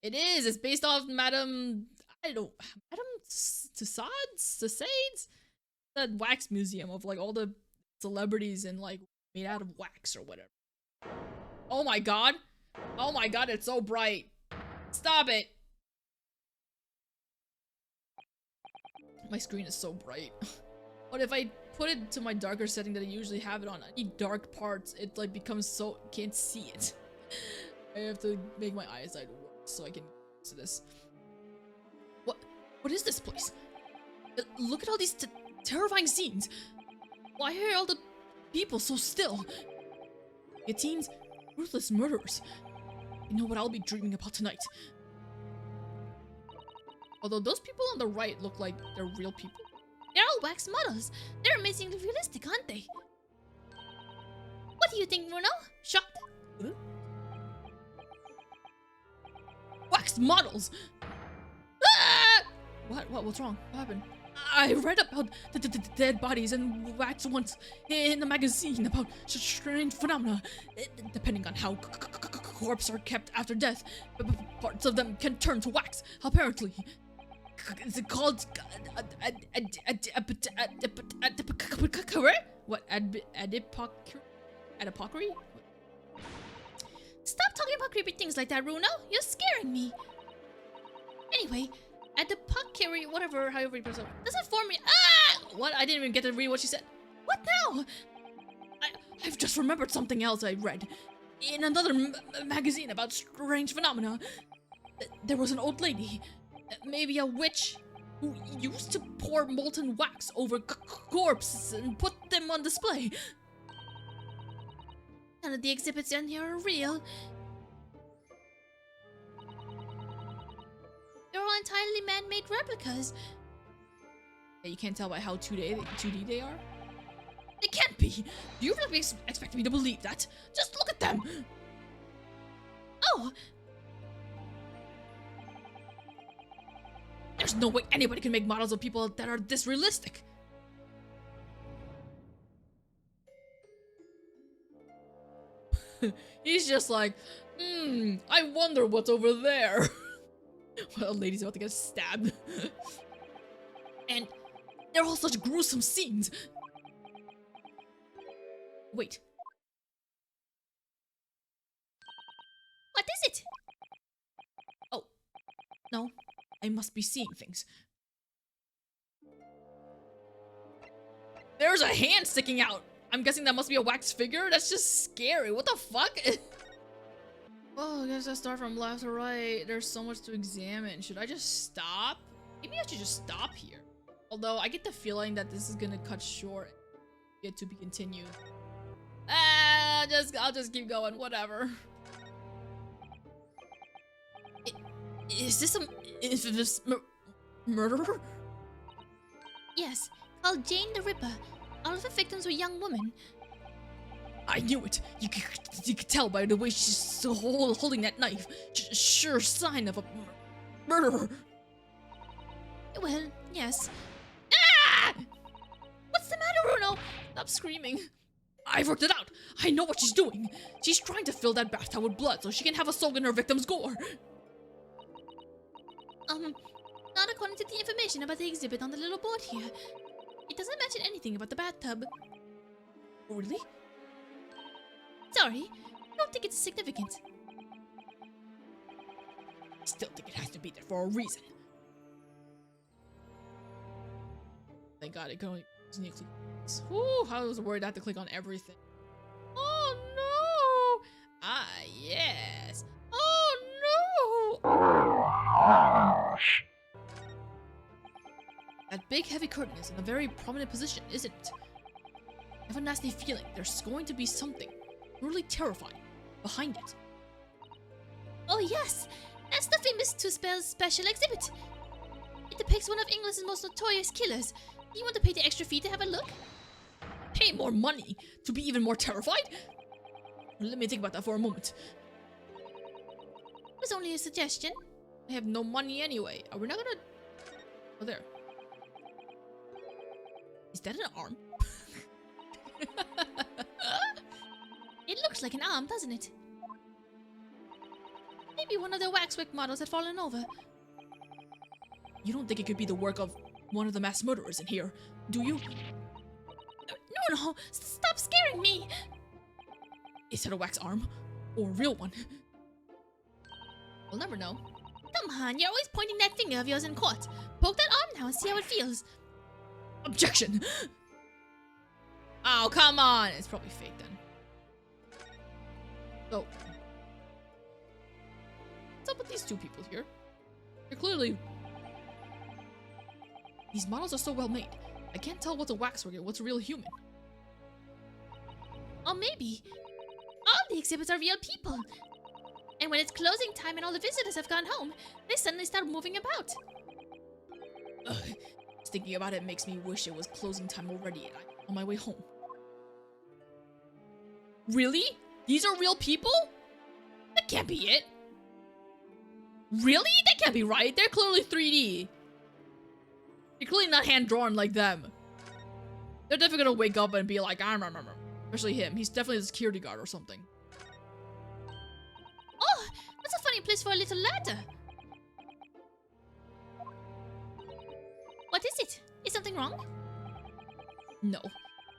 It is. It's based off Madam. I don't. Madam Tussauds, that wax museum of like all the celebrities and like made out of wax or whatever. Oh my god! Oh my god! It's so bright. Stop it! My screen is so bright. But if I put it to my darker setting that I usually have it on, any dark parts, it like becomes so can't see it. I have to make my eyesight work so I can see this. What is this place? Look at all these terrifying scenes. Why are all the people so still? Guillotines, ruthless murderers. You know what I'll be dreaming about tonight. Although those people on the right look like they're real people. They're all wax models. They're amazingly realistic, aren't they? What do you think, Bruno? Shocked? Huh? Wax models! Ah! What's wrong? What happened? I read about the dead bodies and wax once in a magazine about strange phenomena. Depending on how corpses are kept after death, parts of them can turn to wax, apparently. Is it called what? Adipockery? Stop talking about creepy things like that, Bruno. You're scaring me. Anyway, adipockery, whatever, however you pronounce it, doesn't form me. Ah! What? I didn't even get to read what she said. What now? I've just remembered something else I read in another magazine about strange phenomena. There was an old lady, maybe a witch, who used to pour molten wax over corpses and put them on display. None of the exhibits in here are real. They're all entirely man-made replicas. Yeah, you can't tell by how 2D they are? They can't be! Do you really expect me to believe that? Just look at them! Oh! There's no way anybody can make models of people that are this realistic! He's just like, I wonder what's over there. Well, a lady's about to get stabbed. And they're all such gruesome scenes. Wait. What is it? Oh. No. I must be seeing things. There's a hand sticking out! I'm guessing that must be a wax figure? That's just scary. What the fuck? Oh, I guess I start from left to right. There's so much to examine. Should I just stop? Maybe I should just stop here. Although, I get the feeling that this is gonna cut short. Yet to be continued. I'll just keep going. Whatever. Is this some infamous murderer? Yes, called Jane the Ripper. All of the victims were young women. I knew it. You could tell by the way she's so holding that knife. Sure sign of a murderer. Well, yes. Ah! What's the matter, Bruno? Stop screaming. I've worked it out. I know what she's doing. She's trying to fill that bathtub with blood so she can have a soak in her victim's gore. Not according to the information about the exhibit on the little board here. It doesn't mention anything about the bathtub. Really? Sorry, I don't think it's significant. I still think it has to be there for a reason. Thank God, it can only click. Whew, I was worried I had to click on everything. Oh no! Ah, yes. Oh no! That big heavy curtain is in a very prominent position, isn't it? I have a nasty feeling there's going to be something really terrifying behind it. Oh yes, that's the famous Tussauds special exhibit. It depicts one of England's most notorious killers. Do you want to pay the extra fee to have a look? Pay more money to be even more terrified? Let me think about that for a moment. It was only a suggestion. I have no money anyway. Are we not gonna... Oh, there. Is that an arm? It looks like an arm, doesn't it? Maybe Maybe one of the waxwork models had fallen over. You don't think it could be the work of one of the mass murderers in here, do you? No, stop scaring me! Is it a wax arm? Or a real one? We'll never know. Come on, you're always pointing that finger of yours in court. Poke that arm now and see how it feels. Objection! Oh, come on! It's probably fake then. So, what's up with these two people here? They're clearly... These models are so well made. I can't tell what's a waxwork and what's a real human. Or maybe all the exhibits are real people. And when it's closing time and all the visitors have gone home, they suddenly start moving about. Ugh. Just thinking about it makes me wish it was closing time already and I'm on my way home. Really? These are real people? That can't be it. Really? That can't be right. They're clearly 3D. They're clearly not hand-drawn like them. They're definitely gonna wake up and be like, I remember. Especially him. He's definitely the security guard or something. Oh, that's a funny place for a little ladder. What is it? Is something wrong? No.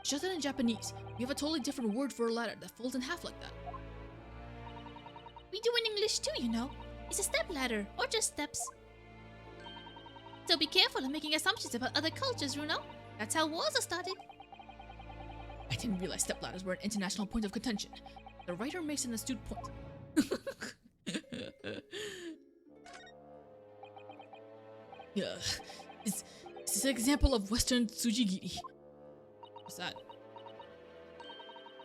It's just that in Japanese, we have a totally different word for a ladder that folds in half like that. We do in English too, you know. It's a step ladder, or just steps. So be careful of making assumptions about other cultures, Runo. That's how wars are started. I didn't realize stepladders were an international point of contention. The writer makes an astute point. Yeah, is this an example of Western tsujigiri? What's that?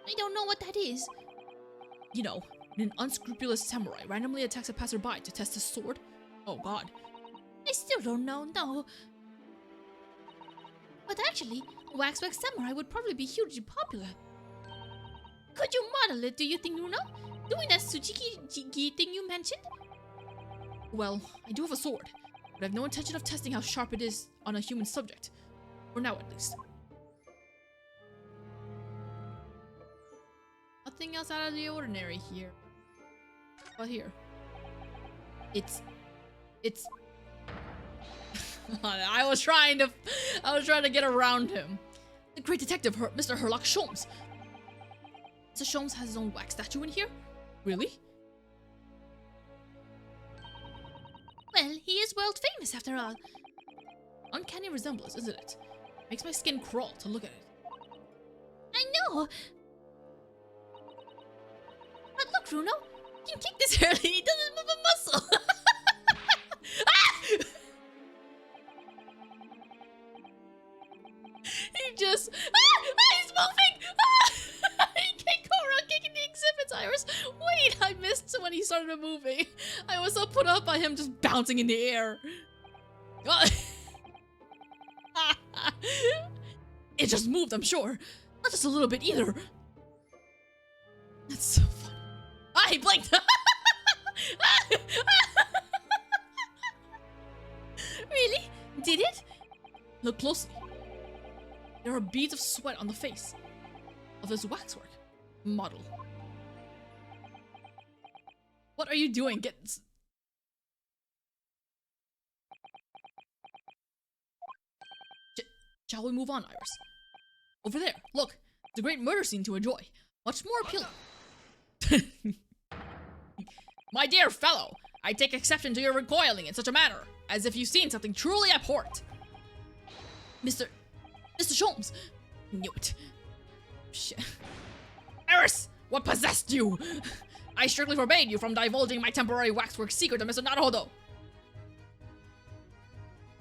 I don't know what that is. You know, when an unscrupulous samurai randomly attacks a passerby to test his sword? Oh god. I still don't know, no. But actually, a waxwork samurai would probably be hugely popular. Could you model it, do you think, Runo? Doing that tsujigi thing you mentioned? Well, I do have a sword, but I have no intention of testing how sharp it is on a human subject. For now, at least. Nothing else out of the ordinary here. But here. It's... I was trying to get around him. The great detective, Mr. Herlock Sholmes. Mr. Sholmes has his own wax statue in here? Really? Well, he is world famous after all. Uncanny resemblance, isn't it? Makes my skin crawl to look at it. I know! But look, Runo, he can kick this early, he doesn't move a muscle! Ah! He just... he's moving! He can't go around kicking the exhibits, Iris! Wait, I missed when he started moving. I was so put up by him just bouncing in the air. It just moved, I'm sure. Not just a little bit either. That's so funny. He blinked! Really? Did it? Look closely. There are beads of sweat on the face of this waxwork model. What are you doing? Shall we move on, Iris? Over there, look. It's a great murder scene to enjoy. Much more appealing. My dear fellow, I take exception to your recoiling in such a manner, as if you've seen something truly abhorrent. Mr. Sholmes! Knew it. Shit. Iris! What possessed you? I strictly forbade you from divulging my temporary waxwork secret to Mr. Naruhodo.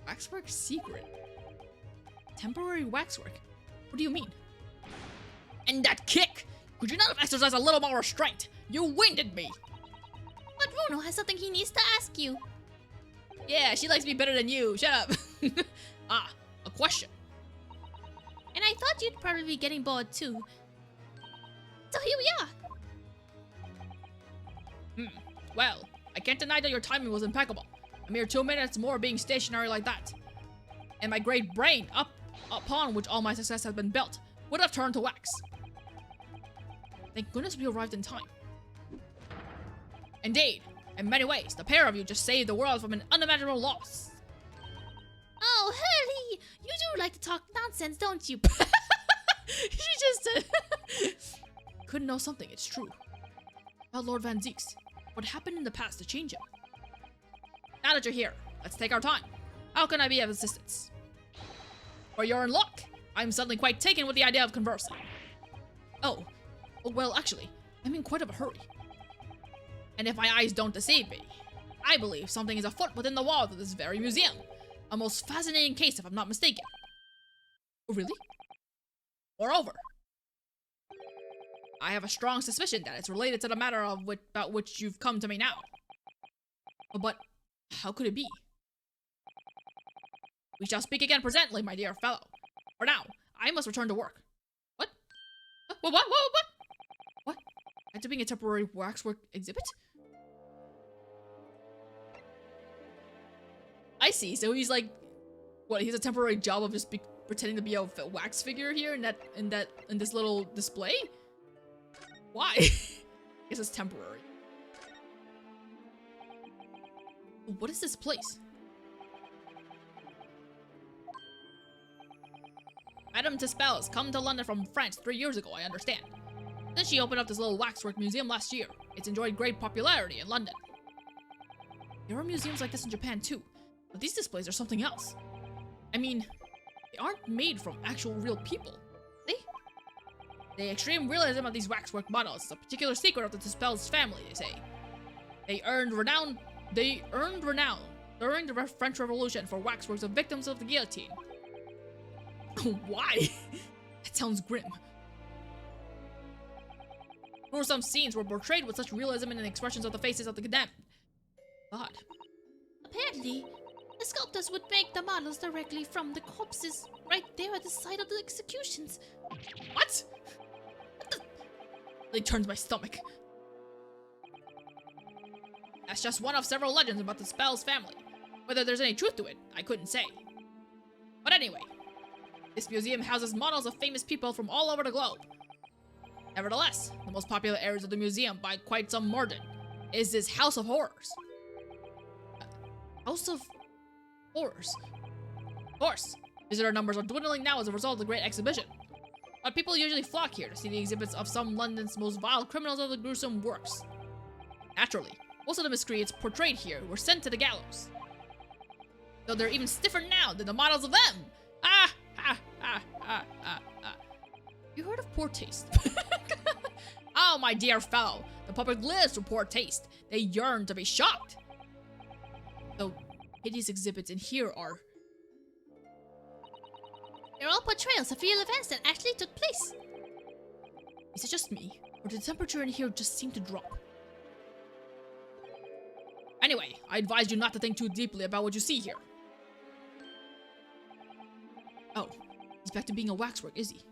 Waxwork secret? Temporary waxwork? What do you mean? And that kick! Could you not have exercised a little more restraint? You winded me! But Runo has something he needs to ask you. Yeah, she likes me better than you. Shut up. A question. And I thought you'd probably be getting bored too. So here we are. Well, I can't deny that your timing was impeccable. A mere 2 minutes more being stationary like that. And my great brain, upon which all my success has been built, would have turned to wax. Thank goodness we arrived in time. Indeed, In many ways, the pair of you just saved the world from an unimaginable loss. Oh, Hurley! You do like to talk nonsense, don't you? She just said... Couldn't know something, it's true. About Lord Van Zieks. What happened in the past to change him? Now that you're here, let's take our time. How can I be of assistance? Or you're in luck. I'm suddenly quite taken with the idea of conversing. Oh, well, actually, I'm in quite of a hurry. And if my eyes don't deceive me, I believe something is afoot within the walls of this very museum. A most fascinating case, if I'm not mistaken. Oh, really? Moreover, I have a strong suspicion that it's related to the matter about which you've come to me now. But how could it be? We shall speak again presently, my dear fellow. For now, I must return to work. What? What? What? After being a temporary waxwork exhibit? I see. So he's like, what? He's a temporary job of just pretending to be a wax figure here in this little display. Why? I guess it's temporary. What is this place? Madam Tussauds come to London from France 3 years ago, I understand. Then she opened up this little waxwork museum last year. It's enjoyed great popularity in London. There are museums like this in Japan too, but these displays are something else. I mean, they aren't made from actual real people, see? The extreme realism of these waxwork models is a particular secret of the Tussauds family, they say. They earned renown during the French Revolution for waxworks of victims of the guillotine. Why? That sounds grim. Nor some scenes were portrayed with such realism in the expressions of the faces of the condemned. God. Apparently, the sculptors would make the models directly from the corpses right there at the site of the executions. What? It turns my stomach. That's just one of several legends about the Tussauds family. Whether there's any truth to it, I couldn't say. But anyway, this museum houses models of famous people from all over the globe. Nevertheless, the most popular areas of the museum by quite some margin is this House of Horrors. House of Horrors? Of course, visitor numbers are dwindling now as a result of the great exhibition. But people usually flock here to see the exhibits of some London's most vile criminals of the gruesome works. Naturally, most of the miscreants portrayed here were sent to the gallows. Though they're even stiffer now than the models of them! You heard of poor taste? Oh, my dear fellow, the public lives for poor taste. They yearn to be shocked. So, hideous exhibits in here are... They're all portrayals of real events that actually took place. Is it just me, or did the temperature in here just seem to drop? Anyway, I advise you not to think too deeply about what you see here. Oh, he's back to being a waxwork, is he?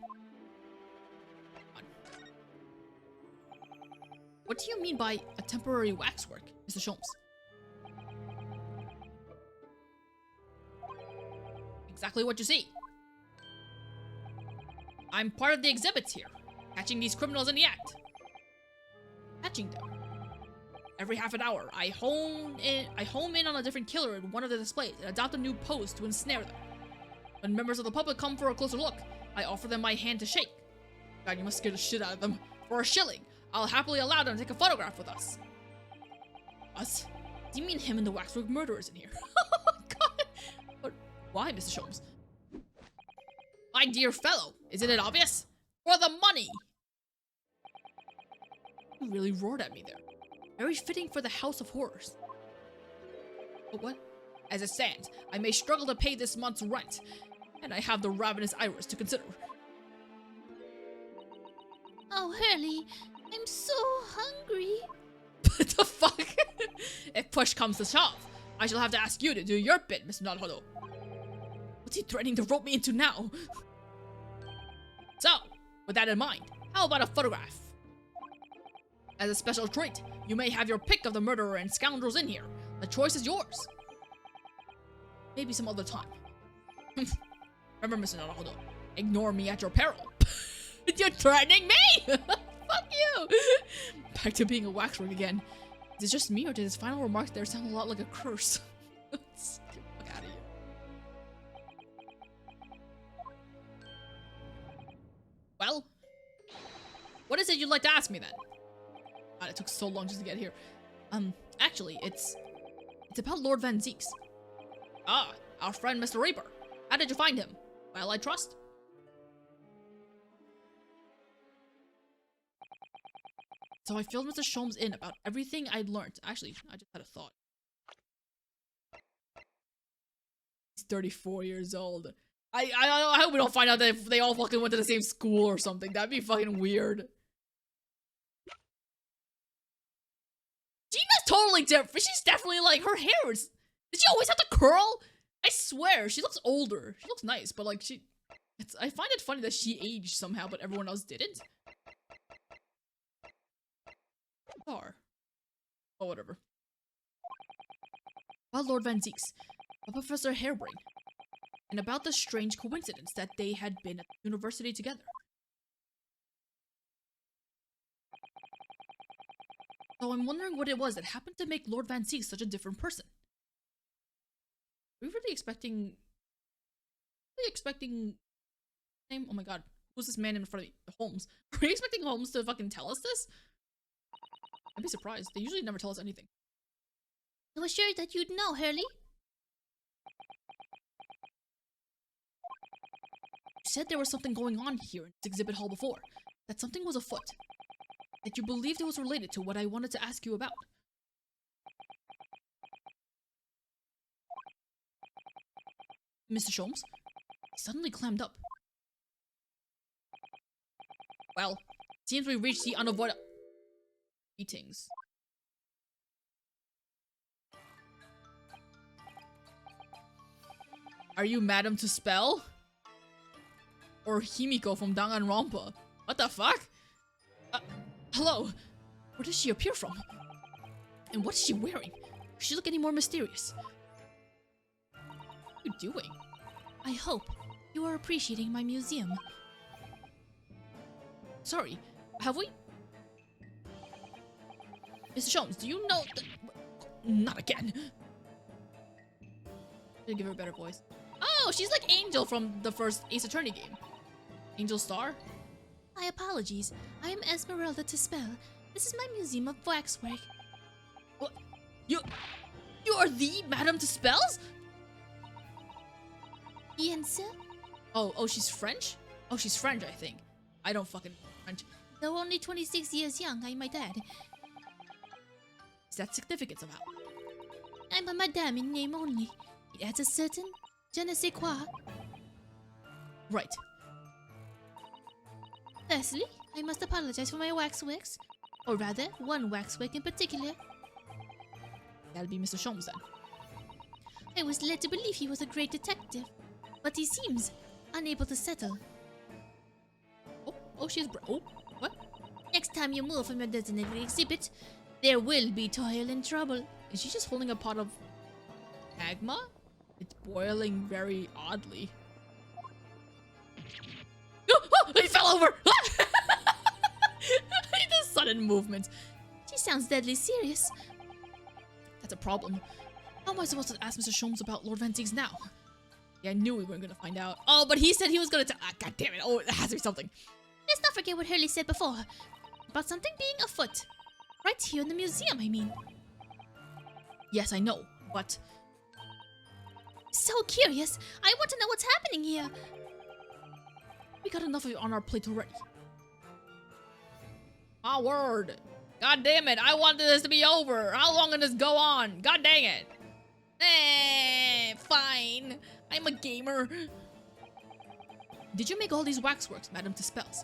What do you mean by a temporary waxwork, Mr. Sholmes? Exactly what you see. I'm part of the exhibits here, catching these criminals in the act. Catching them. Every half an hour, I home in on a different killer in one of the displays and adopt a new pose to ensnare them. When members of the public come for a closer look, I offer them my hand to shake. God, you must scare the shit out of them. For a shilling, I'll happily allow them to take a photograph with us. Us? Do you mean him and the waxwork murderers in here? Oh God! But why, Mr. Sholmes? My dear fellow, isn't it obvious? For the money! You really roared at me there. Very fitting for the House of Horrors. But what? As it stands, I may struggle to pay this month's rent, and I have the ravenous iris to consider. Oh, Hurley, I'm so hungry. What the fuck? If push comes to shove, I shall have to ask you to do your bit, Mr. Naruhodo. What's he threatening to rope me into now? So, with that in mind, how about a photograph? As a special treat, you may have your pick of the murderer and scoundrels in here. The choice is yours. Maybe some other time. Remember, Mr. Naruhodo, ignore me at your peril. You're threatening me! Fuck you! Back to being a waxwork again. Is it just me, or did his final remark there sound a lot like a curse? Let's get the fuck out of here. Well, what is it you'd like to ask me then? God, it took so long just to get here. Actually, it's about Lord Van Zieks. Ah, our friend Mr. Reaper. How did you find him? Well, I trust. So I filled Mr. Sholmes in about everything I'd learned. Actually, I just had a thought. He's 34 years old. I hope we don't find out that they all fucking went to the same school or something. That'd be fucking weird. Gina's totally different. She's definitely like, her hair is... Did she always have to curl? I swear, she looks older. She looks nice, but like I find it funny that she aged somehow, but everyone else didn't. Or oh, whatever. About Lord Van Zieks, about Professor Harebrain, and about the strange coincidence that they had been at the university together. So I'm wondering what it was that happened to make Lord Van Zieks such a different person. Are we really expecting... Name? Oh my god. Who's this man in front of me? Holmes. Are we expecting Holmes to fucking tell us this? I'd be surprised. They usually never tell us anything. I was sure that you'd know, Hurley. You said there was something going on here in this exhibit hall before. That something was afoot. That you believed it was related to what I wanted to ask you about. Mr. Sholmes? He suddenly clammed up. Well, seems we reached the unavoidable meetings. Are you Madam Tussauds? Or Himiko from Danganronpa? What the fuck? Hello? Where does she appear from? And what is she wearing? Does she look any more mysterious? What are you doing? I hope you are appreciating my museum. Sorry, have we? Mr. Sholmes, do you know that... Not again. Should give her a better voice. Oh, she's like Angel from the first Ace Attorney game. Angel Star? My apologies. I am Esmeralda Tussauds. This is my museum of waxwork. What? You are the Madame Tussauds? Bien, sir? Oh, she's French? Oh, she's French, I think. I don't fucking French. Though only 26 years young, I might add. Is that significant somehow? I'm a madame in name only. It adds a certain je ne sais quoi. Right. Firstly, I must apologize for my waxworks. Or rather, one waxwork in particular. That'll be Mr. Sholmes then. I was led to believe he was a great detective, but he seems unable to settle. Oh, she's oh, what? Next time you move from your designated exhibit, there will be toil and trouble. Is she just holding a pot of magma? It's boiling very oddly. Oh, he fell over! He does sudden movements. She sounds deadly serious. That's a problem. How am I supposed to ask Mr. Sholmes about Lord Van Zieks now? Yeah, I knew we weren't gonna find out. Oh, but he said he was gonna tell. God damn it! Oh, it has to be something. Let's not forget what Hurley said before. About something being afoot. Right here in the museum, I mean. Yes, I know, but... So curious. I want to know what's happening here. We got enough of it on our plate already. My word. God damn it, I wanted this to be over. How long can this go on? God dang it. Fine. I'm a gamer. Did you make all these waxworks, Madame Tussauds?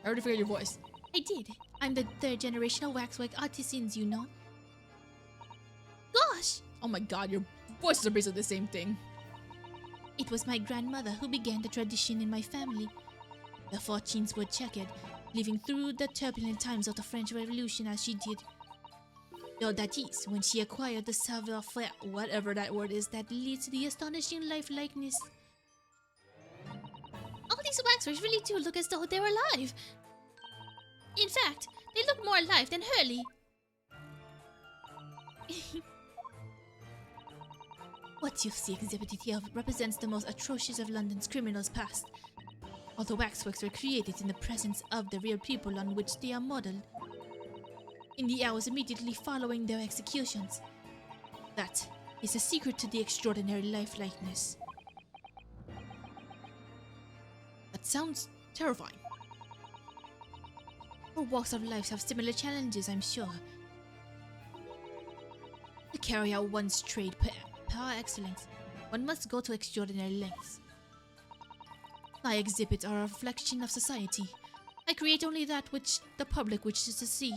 I already figured your voice. I did. I'm the third generation of waxwork artisans, you know. Gosh! Oh my god, your voices are basically the same thing. It was my grandmother who began the tradition in my family. The fortunes were checkered, living through the turbulent times of the French Revolution as she did. Though that is, when she acquired the savoir-faire, whatever that word is, that leads to the astonishing life-likeness. All these waxworks really do look as though they're alive. In fact, they look more alive than Hurley. What you see exhibited here represents the most atrocious of London's criminals past. All the waxworks were created in the presence of the real people on which they are modeled, in the hours immediately following their executions. That is the secret to the extraordinary lifelikeliness. That sounds terrifying. All walks of life have similar challenges, I'm sure. To carry out one's trade par excellence, one must go to extraordinary lengths. My exhibits are a reflection of society. I create only that which the public wishes to see.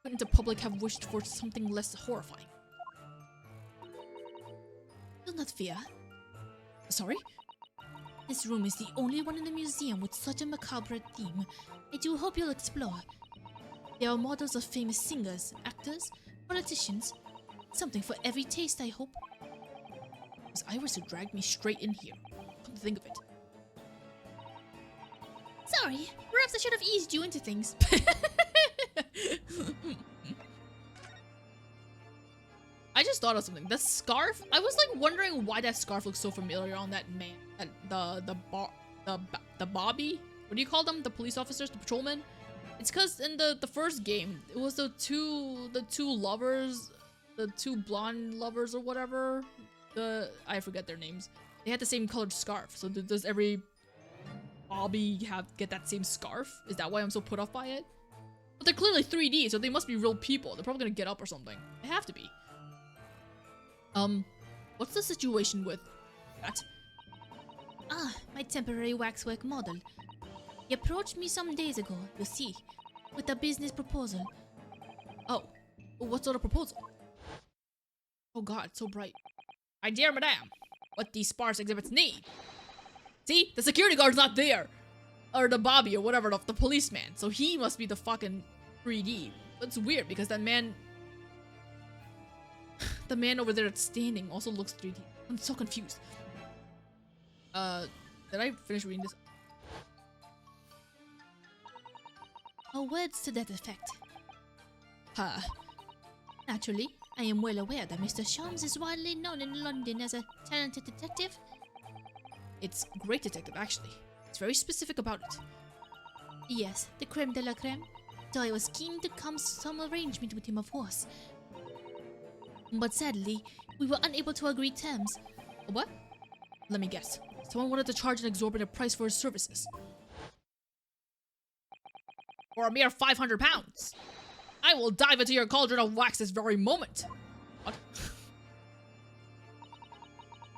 Couldn't the public have wished for something less horrifying? Do not fear. Sorry? This room is the only one in the museum with such a macabre theme. I do hope you'll explore. There are models of famous singers, actors, politicians. Something for every taste, I hope. As Iris to drag me straight in here. Come to think of it. Sorry, perhaps I should have eased you into things. I just thought of something. The scarf. I was like wondering why that scarf looks so familiar on that man. The Bobby. What do you call them? The police officers, the patrolmen. It's because in the first game, it was the two lovers, the two blonde lovers or whatever. I forget their names. They had the same colored scarf. So does every Bobby get that same scarf? Is that why I'm so put off by it? But they're clearly 3D, so they must be real people. They're probably gonna get up or something. They have to be. What's the situation with that? Ah, my temporary waxwork model. He approached me some days ago, you see, with a business proposal. Oh, what sort of proposal? Oh god, it's so bright. My dear madame, what these sparse exhibits need. See, the security guard's not there. Or the Bobby or whatever, the policeman. So he must be the fucking 3D. That's weird because that man... the man over there that's standing also looks 3D. I'm so confused. Did I finish reading this? Oh, words to that effect. Huh. Naturally, I am well aware that Mr. Sholmes is widely known in London as a talented detective. It's great detective, actually. It's very specific about it. Yes, the creme de la creme. So I was keen to come to some arrangement with him, of course. But sadly, we were unable to agree terms. What? Let me guess. Someone wanted to charge an exorbitant price for his services. For a mere 500 pounds. I will dive into your cauldron of wax this very moment. What?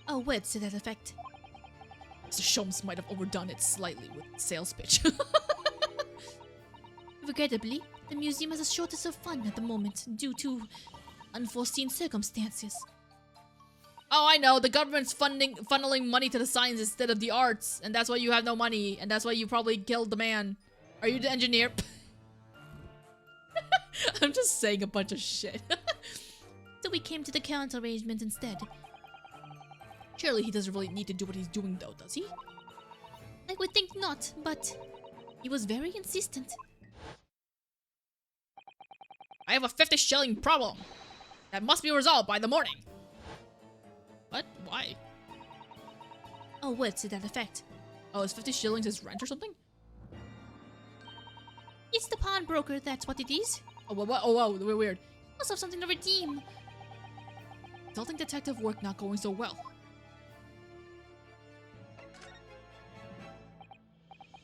Oh, words to that effect. Mr. Sholmes might have overdone it slightly with the sales pitch. Regrettably, the museum has a shortage of funds at the moment due to unforeseen circumstances. Oh, I know. The government's funneling money to the science instead of the arts, and that's why you have no money, and that's why you probably killed the man. Are you the engineer? I'm just saying a bunch of shit. So we came to the current arrangement instead. Surely he doesn't really need to do what he's doing though, does he? I would think not, but he was very insistent. I have a 50 shilling problem that must be resolved by the morning. What? Why? Oh, words to that effect. Oh, is 50 shillings his rent or something? It's the pawnbroker, that's what it is. Oh, what? Oh, wow, weird. Must have something to redeem. Consulting detective work not going so well.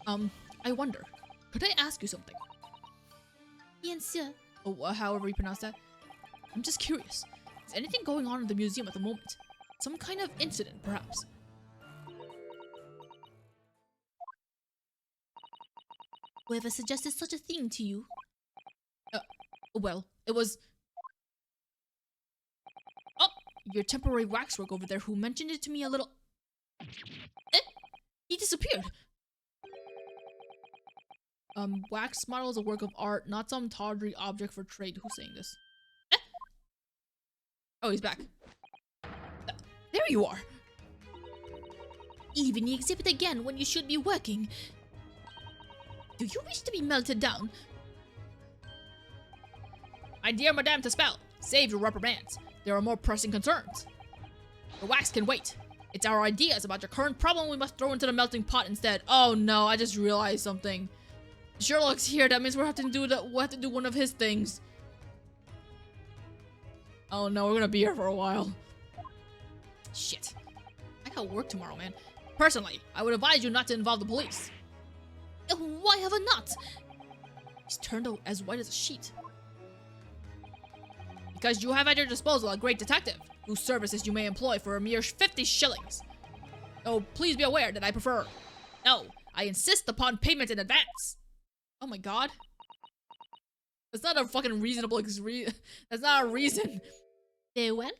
I wonder, could I ask you something? Bien sûr. Oh, however you pronounce that. I'm just curious. Is anything going on in the museum at the moment? Some kind of incident, perhaps? Whoever suggested such a thing to you? Well, it was... Oh, your temporary waxwork over there who mentioned it to me a little... Eh? He disappeared! Wax model is a work of art, not some tawdry object for trade. Who's saying this? Eh? Oh, he's back. There you are! Leaving the exhibit again when you should be working. Do you wish to be melted down? My dear Madam Tussauds, save your reprimands. There are more pressing concerns. The wax can wait. It's our ideas about your current problem we must throw into the melting pot instead. Oh no, I just realized something. Sherlock's here, that means we'll have to do one of his things. Oh no, we're gonna be here for a while. Shit. I gotta work tomorrow, man. Personally, I would advise you not to involve the police. Why have I not? He's turned as white as a sheet. Because you have at your disposal a great detective, whose services you may employ for a mere 50 shillings. Oh, please be aware that I prefer... No, I insist upon payment in advance. Oh my god. That's not a fucking reasonable that's not a reason. Very well.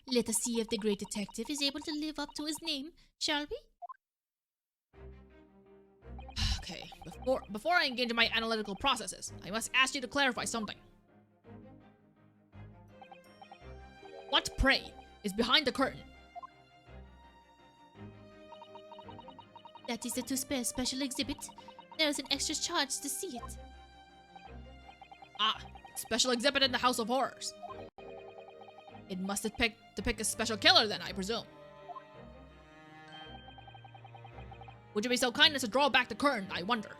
Let us see if the great detective is able to live up to his name, shall we? Okay, before I engage in my analytical processes, I must ask you to clarify something. What, pray, is behind the curtain? That is the Tussauds special exhibit. There is an extra charge to see it. Ah, special exhibit in the House of Horrors. It must depict a special killer then, I presume. Would you be so kind as to draw back the curtain, I wonder?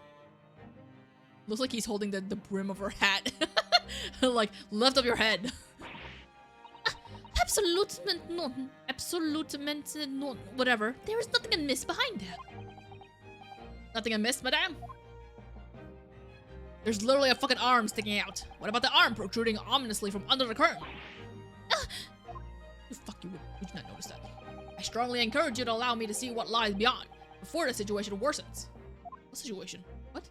Looks like he's holding the brim of her hat. Like, lift up your head. Absolutamente none. Absolutamente none. Whatever. There is nothing amiss behind that. Nothing amiss, madame? There's literally a fucking arm sticking out. What about the arm protruding ominously from under the curtain? Fuck you, would you not notice that? I strongly encourage you to allow me to see what lies beyond, before the situation worsens. What situation? What?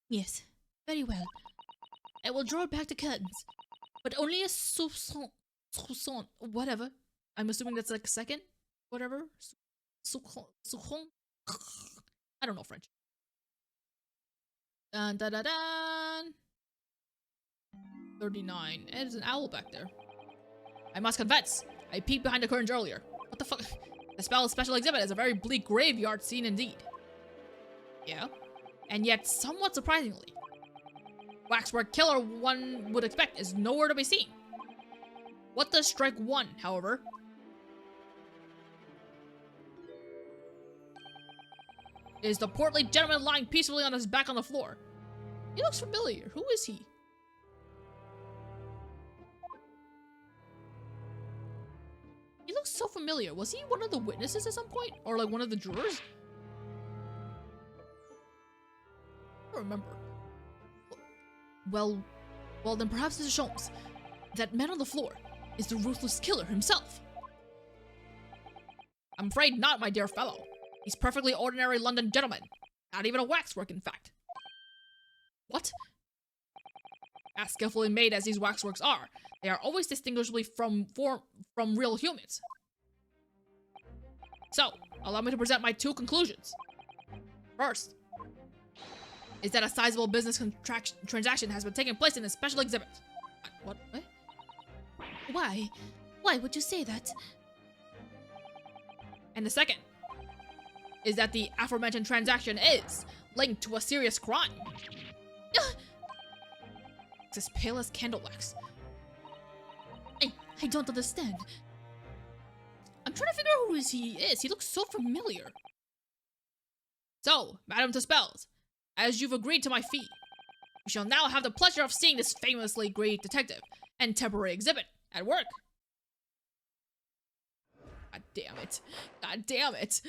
Yes, very well. I will draw back the curtains, but only a soupçon, whatever. I'm assuming that's like second, whatever. Soupçon. I don't know French. Dun dun dun dun. 39. There's an owl back there. I must confess, I peeked behind the curtains earlier. What the fuck? The special exhibit is a very bleak graveyard scene indeed. Yeah. And yet, somewhat surprisingly, waxwork killer one would expect is nowhere to be seen. What does strike one, however, is the portly gentleman lying peacefully on his back on the floor. He looks familiar. Who is he? He looks so familiar. Was he one of the witnesses at some point? Or like one of the jurors? I don't remember. Well, then perhaps this is Sholmes. That man on the floor is the ruthless killer himself. I'm afraid not, my dear fellow. He's perfectly ordinary London gentleman. Not even a waxwork, in fact. What? As skillfully made as these waxworks are, they are always distinguishably from real humans. So, allow me to present my two conclusions. First, is that a sizable business transaction has been taking place in this special exhibit. What? Why? Why would you say that? And the second is that the aforementioned transaction is linked to a serious crime. It's as pale as candle wax. I don't understand. I'm trying to figure out who he is. He looks so familiar. So, Madam Tussauds, as you've agreed to my fee, we shall now have the pleasure of seeing this famously great detective and temporary exhibit at work. God damn it. God damn it.